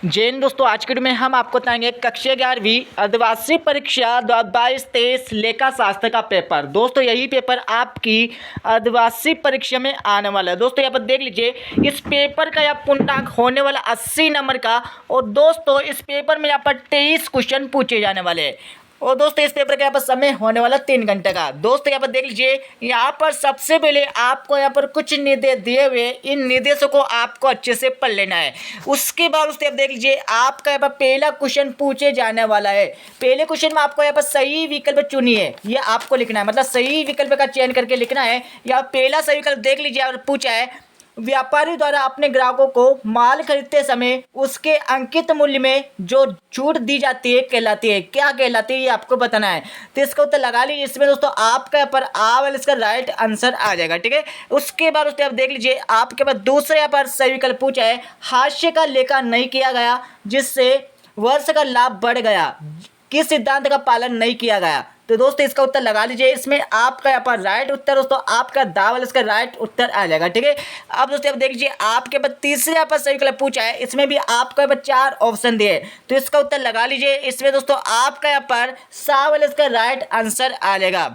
जैन दोस्तों, आज के वीडियो में हम आपको बताएंगे कक्षा 11वीं अर्धवार्षिक परीक्षा 2022-23 लेखा शास्त्र का पेपर। दोस्तों यही पेपर आपकी अर्धवार्षिक परीक्षा में आने वाला है। दोस्तों यहाँ पर देख लीजिए, इस पेपर का यह पूर्णांक होने वाला 80 नंबर का। और दोस्तों इस पेपर में यहाँ पर 23 क्वेश्चन पूछे जाने वाले हैं। और दोस्तों इस पेपर का यहाँ पर समय होने वाला 3 घंटे का। दोस्तों यहाँ पर देख लीजिए, यहाँ पर सबसे पहले आपको यहाँ पर कुछ निर्देश दिए हुए, इन निर्देशों को आपको अच्छे से पढ़ लेना है। उसके बाद उसके आप देख लीजिए, आपका यहाँ पर पहला क्वेश्चन पूछे जाने वाला है। पहले क्वेश्चन में आपको यहाँ पर सही विकल्प चुनिए, ये आपको लिखना है, मतलब सही विकल्प का चयन करके लिखना है। यहाँ पहला सही विकल्प देख लीजिए, यहाँ पर पूछा है व्यापारी द्वारा अपने ग्राहकों को माल खरीदते समय उसके अंकित मूल्य में जो छूट दी जाती है कहलाती है, क्या कहलाती है, ये आपको बताना है। तो इसका उत्तर लगा लीजिए। इसमें दोस्तों आपका यहाँ पर आ वाला इसका राइट आंसर आ जाएगा, ठीक है। उसके बाद उसके आप देख लीजिए, आपके पास दूसरा यहाँ पर सही विकल्प पूछा है हास्य का लेखा नहीं किया गया जिससे वर्ष का लाभ बढ़ गया, किस सिद्धांत का पालन नहीं किया गया। तो दोस्तों इसका उत्तर लगा लीजिए। इसमें आपका यहाँ पर राइट उत्तर दोस्तों आपका दावल इसका राइट उत्तर आ जाएगा, ठीक है। अब दोस्तों आप देख लीजिए, आपके पास तीसरे यहाँ पर सही विकल्प पूछा है, इसमें भी आपको यहाँ पर 4 ऑप्शन दिए, तो इसका उत्तर लगा लीजिए। इसमें दोस्तों आपका यहाँ पर सा वाला इसका राइट आंसर आ जाएगा।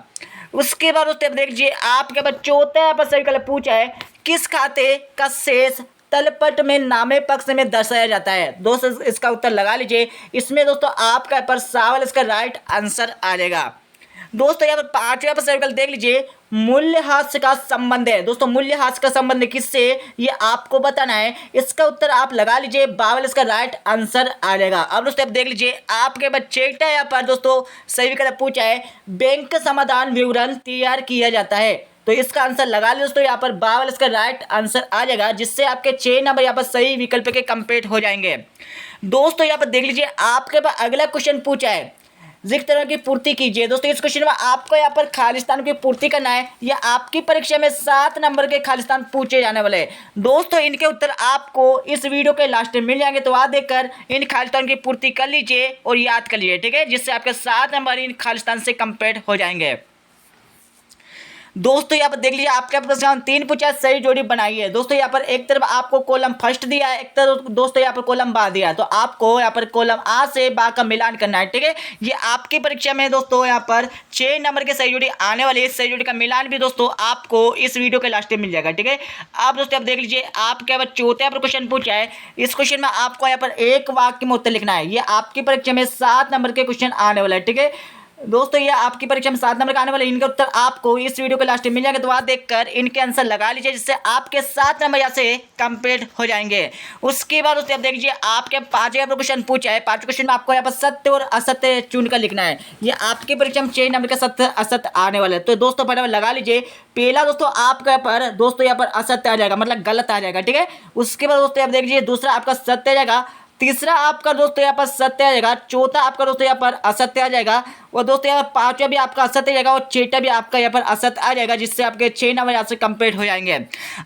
उसके बाद दोस्तों आप देख लीजिए, आपके पास चौथा यहाँ पर सही विकल्प पूछा है किस खाते का शेष तलपट में नामे पक्ष में दर्शाया जाता है। दोस्तों इसका उत्तर लगा लीजिए। इसमें दोस्तों आपका पर सावल इसका राइट आंसर आ जाएगा। दोस्तों यहाँ पर पांचवा पर सही विकल्प देख लीजिए, मूल्यह्रास का संबंध है। दोस्तों मूल्यह्रास का संबंध किससे, ये आपको बताना है। इसका उत्तर आप लगा लीजिए, बावल इसका राइट आंसर आ जाएगा। अब दोस्तों आप देख लीजिए, आपके बच्चे का यहाँ पर दोस्तों सही विकल्प पूछा है बैंक समाधान विवरण तैयार किया जाता है, तो इसका आंसर लगा लीजिए दोस्तों, यहाँ पर बावल इसका राइट आंसर आ जाएगा, जिससे आपके 6 नंबर यहाँ पर सही विकल्प के कंप्लीट हो जाएंगे। दोस्तों यहाँ पर देख लीजिए, आपके पास अगला क्वेश्चन पूछा है रिक्त स्थानों की पूर्ति कीजिए। दोस्तों इस क्वेश्चन में आपको यहाँ पर खाली स्थान की पूर्ति करना है। यह आपकी परीक्षा में 7 नंबर के खाली स्थान पूछे जाने वाले हैं। दोस्तों इनके उत्तर आपको इस वीडियो के लास्ट में मिल जाएंगे, तो वहाँ देखकर इन खाली स्थान की पूर्ति कर लीजिए और याद कर लीजिए, ठीक है, जिससे आपके 7 नंबर इन खाली स्थान से कंप्लीट हो जाएंगे। दोस्तों यहाँ पर देख लीजिए, आपके प्रश्न 3 पूछा, सही जोड़ी बनाई है। दोस्तों यहाँ पर एक तरफ आपको कॉलम फर्स्ट दिया है, एक तरफ दोस्तों यहाँ पर कॉलम बा दिया है, तो आपको यहाँ पर कॉलम आ से बा का मिलान करना है, ठीक है। ये आपकी परीक्षा में दोस्तों यहाँ पर 6 नंबर के सही जोड़ी आने वाली है। सही जोड़ी का मिलान भी दोस्तों आपको इस वीडियो के लास्ट में मिल जाएगा, ठीक है। आप दोस्तों आप देख लीजिए, आपके यहाँ पर चौथे पर क्वेश्चन पूछा है। इस क्वेश्चन में आपको यहाँ पर एक वाक्य में उत्तर लिखना है। ये आपकी परीक्षा में 7 नंबर के क्वेश्चन आने वाला है, ठीक है। दोस्तों ये आपकी परीक्षा में 7 नंबर का आने वाले, इनके उत्तर आपको इस वीडियो के लास्ट में मिल जाएंगे, तो वहाँ देखकर इनके आंसर लगा लीजिए, जिससे आपके 7 नंबर यहाँ से कंप्लीट हो जाएंगे। उसके बाद दोस्तों आप देख लीजिए, आपके 5वें क्वेश्चन पूछा है। 5वें क्वेश्चन में आपको यहाँ पर सत्य और असत्य चुनकर लिखना है। ये आपकी परीक्षा में 6 नंबर का सत्य असत्य आने वाला है, तो दोस्तों फटाफट लगा लीजिए। पहला दोस्तों आपका पर दोस्तों यहाँ पर असत्य आ जाएगा, मतलब गलत आ जाएगा, ठीक है। उसके बाद दोस्तों आप देख लीजिए, दूसरा आपका सत्य आ जाएगा, तीसरा आपका दोस्तों यहाँ पर सत्य आ जाएगा, चौथा आपका दोस्तों यहाँ पर असत्य आ जाएगा, और दोस्तों यहाँ पर 5वां भी आपका असत्य आ जाएगा, और 6वां भी आपका यहाँ पर असत्य आ जाएगा, जिससे आपके 6 नंबर यहाँ से कंप्लीट हो जाएंगे।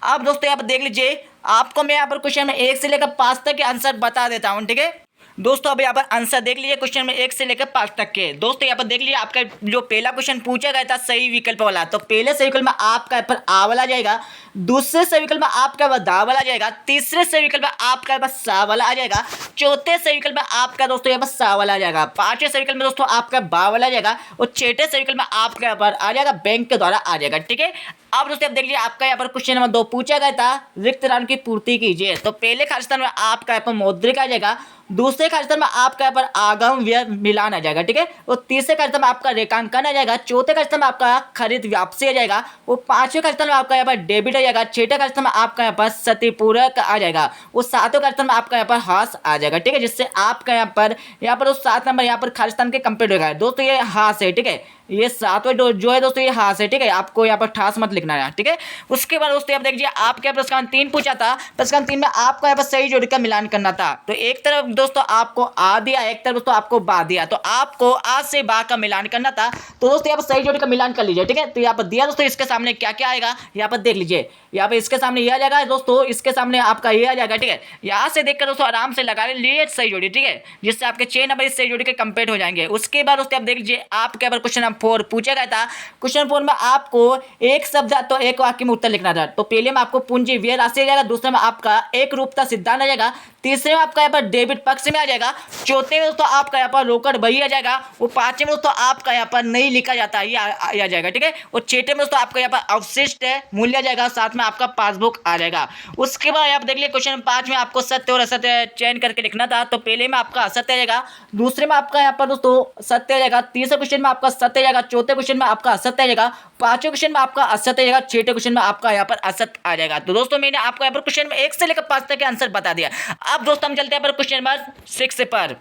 अब दोस्तों यहाँ पर देख लीजिए, आपको मैं यहाँ पर क्वेश्चन में 1 से लेकर 5 तक के आंसर बता देता हूँ, ठीक है। दोस्तों अब यहाँ पर आंसर देख लीजिए क्वेश्चन में 1 से लेकर 5 तक के। दोस्तों यहाँ पर देख लीजिए, आपका जो पहला क्वेश्चन पूछा गया था सही विकल्प वाला, तो पहले सही विकल्प में आपका यहाँ पर आ वाला जाएगा, दूसरे सही विकल्प में आपका वह दा वाला जाएगा, तीसरे सही विकल्प में आपका बस सा वाला आ जाएगा, चौथे सही विकल्प में आपका दोस्तों यहाँ पर सा वाला आ जाएगा, 5वें सही विकल्प में दोस्तों आपका बा वाला आ जाएगा, और 6ठे सही विकल्प में आपका यहाँ पर आ जाएगा बैंक के द्वारा आ जाएगा, ठीक है। अब दोस्तों आप देख लीजिए, आपका यहाँ पर क्वेश्चन नंबर 2 पूछा गया था रिक्त स्थान की पूर्ति कीजिए। तो पहले खाली स्थान में आपका यहाँ पर मौद्रिक आ जाएगा, दूसरे खाली स्थान में आपका यहाँ पर आगम व्यय मिलान आ जाएगा, ठीक है, और तीसरे खाली स्थान में आपका रेखांकन आ जाएगा, चौथे खाली स्थान में आपका खरीद वापसी आ जाएगा, और 5वें खाली स्थान में आपका यहाँ पर डेबिट आ जाएगा, 6ठे खाली स्थान में आपका यहाँ पर क्षतिपूरक आ जाएगा, और 7वें खाली स्थान में आपका यहाँ पर हास आ जाएगा, ठीक है, जिससे आपका यहाँ पर 7 नंबर यहाँ पर खाली स्थान के कंप्लीट हो गया। दोस्तों ये हास है, ठीक है, ये 7वें जो है दोस्तों ये हास है, ठीक है, आपको यहाँ पर ठास मत लिखना है, ठीक है। उसके बाद दोस्तों आप देखिए, आपके प्रश्न 3 पूछा था, प्रश्न 3 में आपको यहाँ पर सही जोड़ी का मिलान करना था। तो एक तरफ दोस्तों आपको आ दिया, एक तरफ दोस्तों आपको बा दिया, तो आपको आ से बा का मिलान करना था। तो दोस्तों यहाँ पर सही जोड़ी का मिलान कर लीजिए, ठीक है। तो यहाँ पर दिया दोस्तों, इसके सामने क्या क्या आएगा यहाँ पर देख लीजिए, यहाँ पर इसके सामने ये आ जाएगा दोस्तों, इसके सामने आपका ये आ जाएगा, ठीक है। यहाँ से देखकर दोस्तों आराम से लगा लीजिए सही जोड़ी, ठीक है, जिससे आपके 6 नंबर इस सही जोड़ी के कंप्लीट हो जाएंगे। उसके बाद दोस्तों आप देख लीजिए, आपके यहाँ पर क्वेश्चन नंबर 4 पूछा गया था। क्वेश्चन 4 में आपको एक शब्द तो एक वाक्य में उत्तर लिखना था। तो पहले में आपको पूंजी व्यय राशि आ जाएगा, दूसरे में आपका एक रूपता सिद्धांत आ जाएगा, तीसरे में आपका यहाँ पर डेबिट पक्ष में आ जाएगा, चौथे में दोस्तों आपका यहाँ पर रोकड़ बही आ जाएगा, वो पांचवें में दोस्तों आपका यहाँ पर नहीं लिखा जाता है ये आ जाएगा, ठीक है। और छठे में दोस्तों आपका यहाँ पर अवशिष्ट मूल्य आ जाएगा, साथ में आपका पासबुक आ जाएगा। उसके बाद आप देख लिया क्वेश्चन 5 में आपको सत्य और असत्य चयन करके लिखना था, तो पहले में आपका असत्य आ जाएगा, दूसरे में आपका यहाँ पर दोस्तों सत्य आ जाएगा, तीसरे क्वेश्चन में आपका सत्य आ जाएगा, चौथे क्वेश्चन में आपका असत्य आ जाएगा, पांचवें क्वेश्चन में आपका असत्य आ जाएगा, छठे क्वेश्चन में आपका यहाँ पर असत्य आ जाएगा। तो दोस्तों मैंने आपको यहाँ पर क्वेश्चन में 1 से लेकर 5 तक के आंसर बता दिया। अब दोस्तों हम चलते हैं पर क्वेश्चन नंबर 6 पर।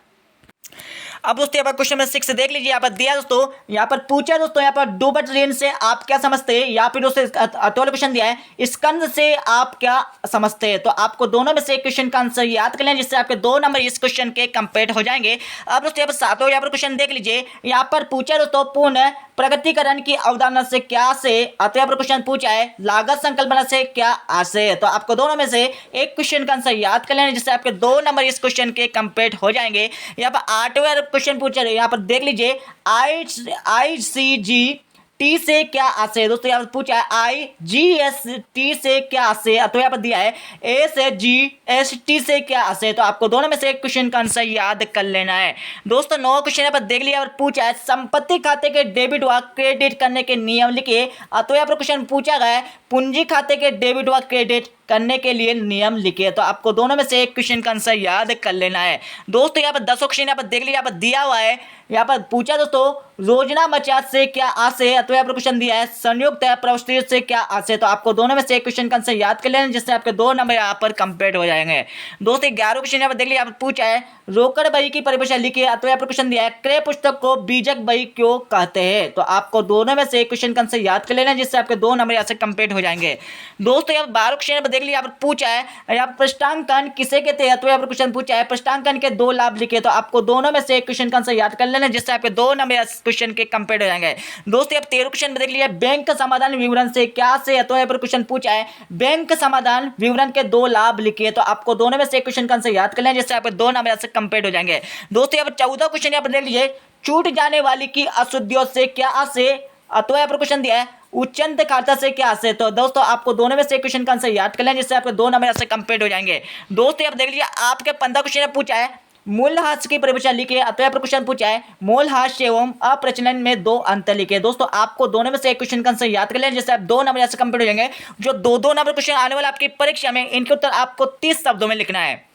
अब दोस्तों यहाँ पर क्वेश्चन नंबर 6 देख लीजिए, यहाँ पर दिया दोस्तों, यहाँ पर पूछा दोस्तों, यहाँ पर डूबट रेन से आप क्या समझते हैं, यहाँ पे दोस्तों अटोल क्वेश्चन दिया है, स्कंद से आप क्या समझते हैं। तो आपको दोनों में से एक क्वेश्चन का आंसर याद कर लें, जिससे आपके 2 नंबर इस क्वेश्चन के कंप्लीट हो जाएंगे। अब दोस्तों यहाँ पर सातों यहाँ पर क्वेश्चन देख लीजिए, यहाँ पर पूछा दोस्तों पूर्ण प्रगतिकरण की अवधारणा से क्या से, अतः यहाँ पर क्वेश्चन पूछा है लागत संकल्पना से क्या आशय। तो आपको दोनों में से एक क्वेश्चन का आंसर याद कर लेना, जिससे आपके 2 नंबर इस क्वेश्चन के कंप्लीट हो जाएंगे। यहाँ पर 8वां क्वेश्चन पूछा है, यहाँ पर देख लीजिए ICGT से क्या आशय है। दोस्तों यहाँ पर पूछा है IGST से क्या आशय है, तो यहाँ पर दिया है SGST से क्या आशय है। तो आपको दोनों में से एक क्वेश्चन का आंसर याद कर लेना है। दोस्तों 9 क्वेश्चन यहाँ पर देख लिया और पूछा है संपत्ति खाते के डेबिट व क्रेडिट करने के नियम लिखिए। तो यहाँ पर क्वेश्चन पूछा गया है पूंजी खाते के डेबिट व क्रेडिट करने के लिए नियम लिखिए। तो आपको दोनों में से एक क्वेश्चन का आंसर याद कर लेना है। दोस्तों यहाँ पर 10 क्वेश्चन यहाँ पर देख लिया, यहाँ पर दिया हुआ है, यहाँ पर पूछा दोस्तों रोजना मचात से क्या आशय है। तो यहाँ पर क्वेश्चन दिया है संयुक्त प्रवृत्ति से क्या आशय है। तो आपको दोनों में से एक क्वेश्चन का आंसर याद कर लेना, जिससे आपके 2 नंबर यहाँ पर कंप्लीट हो जाएंगे। दोस्तों 11 क्वेश्चन यहाँ पर देख लिया, यहाँ पर पूछा है रोकड़ बही की परिभाषा लिखिए। तो यहाँ पर क्वेश्चन दिया है क्रय पुस्तक को बीजक बही क्यों कहते हैं। तो आपको दोनों में से एक क्वेश्चन का आंसर याद कर लेना, जिससे आपके 2 नंबर यहाँ से कंप्लीट हो जाएंगे। दोस्तों यहाँ पर 12 क्वेश्चन यहाँ पर देख लिया, यहाँ पर पूछा है यहाँ पृष्ठांकन किसे कहते हैं। तो यहाँ पर क्वेश्चन पूछा है पृष्ठांकन के 2 लाभ लिखिए। तो आपको दोनों में से एक क्वेश्चन का आंसर याद कर लेना, जिससे आपके 2 नंबर क्वेश्चन के कंप्लीट हो जाएंगे। दोस्तों अब 13 क्वेश्चन देख लिया, बैंक समाधान विवरण से क्या से। तो यहाँ पर क्वेश्चन पूछा है बैंक समाधान विवरण के 2 लाभ लिखिए। तो आपको दोनों में से एक क्वेश्चन का आंसर याद कर लेना, जिससे आपके 2 नंबर से कंप्लीट हो जाएंगे। दोस्तों यहाँ पर 14 क्वेश्चन यहाँ पर देख लीजिए छूट जाने वाली की अशुद्धियों से क्या आशय। तो यहाँ पर क्वेश्चन दिया है उच्चंत खाता से क्या आशय। तो दोस्तों आपको दोनों में से एक क्वेश्चन का आंसर याद कर लें, जिससे आपके 2 नंबर से कंप्लीट हो जाएंगे। दोस्तों आप देख लीजिए आपके 15 क्वेश्चन पूछा है मूल्यह्रास की परिभाषा लिखिए। तो यहाँ पर क्वेश्चन पूछा है मूल्यह्रास एवं अप्रचलन में 2 अंतर लिखिए। दोस्तों आपको दोनों में से एक क्वेश्चन का आंसर याद कर लें, जिससे आप 2 नंबर से कंप्लीट हो जाएंगे। जो 2 नंबर क्वेश्चन आने वाला आपकी परीक्षा में, इनके उत्तर आपको 30 शब्दों में लिखना है।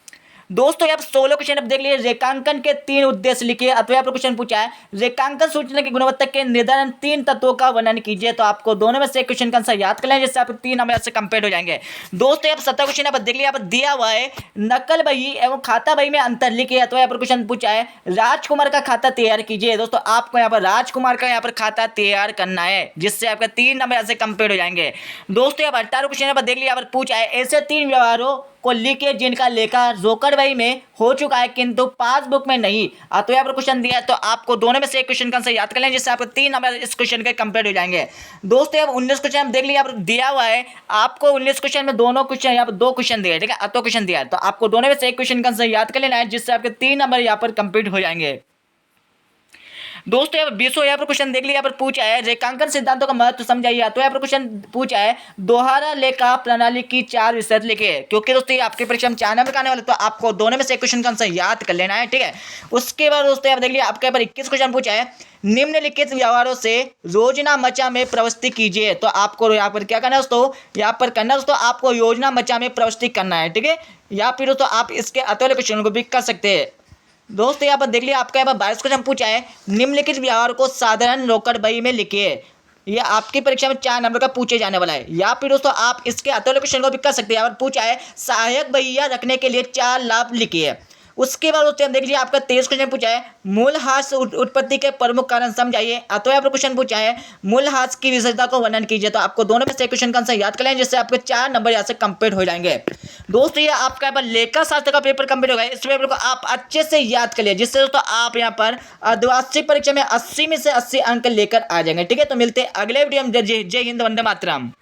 दोस्तों यहाँ 16 क्वेश्चन आप देख लीजिए रेखांकन के 3 उद्देश्य लिखिए। अथवा यहाँ पर क्वेश्चन पूछा है रेखांकन सूचना की गुणवत्ता के निर्धारण 3 तत्वों का वर्णन कीजिए। तो आपको दोनों में से एक क्वेश्चन का आंसर याद कर लें, जिससे आप 3 नंबर से कंप्लीट हो जाएंगे। दोस्तों यहाँ 17 क्वेश्चन आप देख लिया, यहाँ पर दिया हुआ है नकल बही एवं खाता बही में अंतर लिखिए। तो यहाँ पर क्वेश्चन पूछा है राजकुमार का खाता तैयार कीजिए। दोस्तों आपको यहाँ पर राजकुमार का यहाँ पर खाता तैयार करना है, जिससे आपका 3 नंबर से कंप्लीट हो जाएंगे। दोस्तों यहाँ 18 क्वेश्चन यहाँ पर देख लिया, यहाँ पर पूछा है ऐसे 3 व्यवहारों को लिखिए जिनका लेखा रोकड़ बही में हो चुका है किंतु पासबुक में नहीं। तो यहाँ पर क्वेश्चन दिया है, तो आपको दोनों में से एक क्वेश्चन का आंसर याद कर लें, जिससे आपको 3 नंबर इस क्वेश्चन के कंप्लीट हो जाएंगे। दोस्तों यहाँ 19 क्वेश्चन आप देख लिया, यहाँ पर दिया हुआ है आपको 19 क्वेश्चन में दोनों क्वेश्चन यहाँ पर 2 क्वेश्चन दिए, ठीक है, 2 क्वेश्चन दिया है। तो आपको दोनों में से एक क्वेश्चन का आंसर याद कर लेना है, जिससे आपके 3 नंबर यहाँ पर कंप्लीट हो जाएंगे। दोस्तों यहाँ पर 20 यहाँ पर क्वेश्चन देख लिया, यहाँ पर पूछा है रेखांकन सिद्धांतों का महत्व समझाइए। तो यहाँ पर क्वेश्चन पूछा है दोहरा लेखा प्रणाली की 4 विशेषत लिखिए। क्योंकि दोस्तों ये आपके परीक्षा में 4 नंबर का आने वाले, तो आपको दोनों में से एक क्वेश्चन का आंसर याद कर लेना है, ठीक है। उसके बाद दोस्तों यहाँ पर देख लिया आपके यहाँ पर 21 क्वेश्चन पूछा है निम्नलिखित व्यवहारों से योजना मचा में प्रवृत्ति कीजिए। तो आपको यहाँ पर क्या करना है दोस्तों, यहाँ पर करना दोस्तों आपको योजना मचा में प्रवृत्ति करना है, ठीक है। या फिर दोस्तों आप इसके अतुल्य क्वेश्चन को भी कर सकते हैं। दोस्तों यहाँ पर देख लिया आपका यहाँ पर 22 क्वेश्चन पूछा है निम्नलिखित व्यवहार को साधारण रोकड़ बही में लिखिए। ये आपकी परीक्षा में 4 नंबर का पूछे जाने वाला है। या फिर दोस्तों आप इसके अतुल्य क्वेश्चन को भी कर सकते हैं। यहाँ पर पूछा है सहायक बहिया रखने के लिए 4 लाभ लिखिए। उसके बाद दोस्तों देख लीजिए आपका 23 क्वेश्चन पूछा है मूल्यह्रास उत्पत्ति के प्रमुख कारण समझाइए। तो यहाँ पर क्वेश्चन पूछा है मूल्यह्रास की विशेषता को वर्णन कीजिए। तो आपको दोनों में से क्वेश्चन का आंसर याद कर लें, जिससे आपके 4 नंबर यहाँ से कंप्लीट हो जाएंगे। दोस्तों ये आपका यहाँ पर लेखा शास्त्र का पेपर कंप्लीट हो गया। इस पेपर को आप अच्छे से याद कर लिए, जिससे दोस्तों आप यहाँ पर द्विवार्षिक परीक्षा में 80 में से 80 अंक लेकर आ जाएंगे, ठीक है। तो मिलते हैं अगले वीडियो में। जय हिंद, वंदे मातरम।